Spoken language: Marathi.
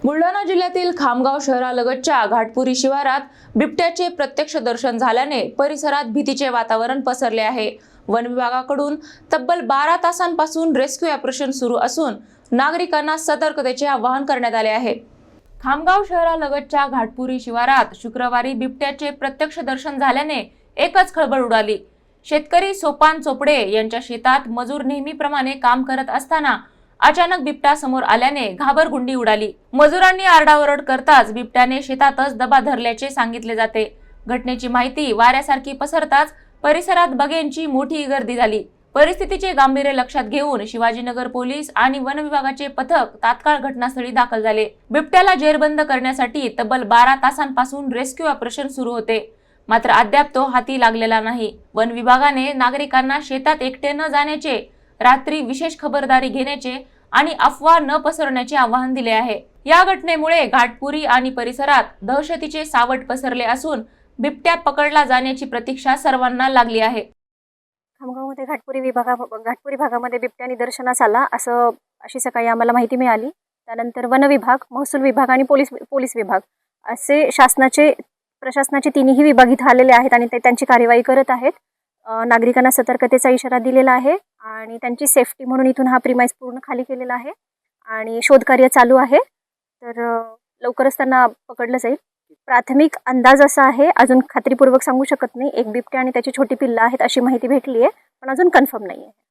बुलढाणा जिल्ह्यातील खामगाव शहरालगतच्या घाटपुरी शिवारात बिबट्याचे प्रत्यक्ष दर्शन झाल्याने परिसरात भीतीचे वातावरण पसरले आहे। वन विभागाकडून तब्बल 12 तासांपासून रेस्क्यू ऑपरेशन सुरू असून नागरिकांना सतर्कतेचे आवाहन करण्यात आले आहे। खामगाव शहरालगतच्या घाटपुरी शिवारात शुक्रवारी बिबट्याचे प्रत्यक्ष दर्शन झाल्याने एकच खळबळ उडाली। शेतकरी सोपान चोपडे यांच्या शेतात मजूर नेहमीप्रमाणे काम करत असताना अचानक बिबट्या समोर आल्याने घाबरगुंडी उडाली। मजुरांनी आरडाओरड करताच बिबट्याने शेतातच दबा धरल्याचे सांगितले जाते। घटनेची माहिती वाऱ्यासारखी पसरताच परिसरात बघ्यांची मोठी गर्दी झाली। परिस्थितीचे गांभीर्य लक्षात घेऊन शिवाजीनगर पोलीस आणि वन विभागाचे पथक तात्काळ घटनास्थळी दाखल झाले। बिबट्याला जेरबंद करण्यासाठी तब्बल 12 तासांपासून रेस्क्यू ऑपरेशन सुरू होते, मात्र अद्याप तो हाती लागलेला नाही। वन विभागाने नागरिकांना शेतात एकटे न जाण्याचे, रात्री विशेष खबरदारी घेण्याचे आणि अफवा न पसरवण्याचे आवाहन दिले आहे। या घटनेमुळे घाटपुरी आणि परिसरात दहशतीचे सावट पसरले असून बिबट्या पकडला जाण्याची प्रतीक्षा सर्वांना लागली आहे। खामगावमध्ये घाटपुरी भागामध्ये बिबट्या निदर्शनास आला अशी सकाळी आम्हाला माहिती मिळाली। त्यानंतर वन विभाग, महसूल विभाग आणि पोलीस विभाग असे प्रशासनाचे तिन्ही विभाग इथे आलेले आहेत आणि ते त्यांची कार्यवाही करत आहेत। नागरिकांना सतर्कतेचा इशारा दिलेला आहे आणि त्यांची सेफ्टी म्हणून इथून हा प्रीमाइस पूर्ण खाली केलेला आहे आणि शोधकार्य चालू आहे। तर लवकरच त्यांना पकडलं जाईल। प्राथमिक अंदाज असा आहे, अजून खात्रीपूर्वक सांगू शकत नाही, एक बिबट्या आणि त्याची छोटी पिल्लं आहेत अशी माहिती भेटली आहे, पण अजून कन्फर्म नाही आहे।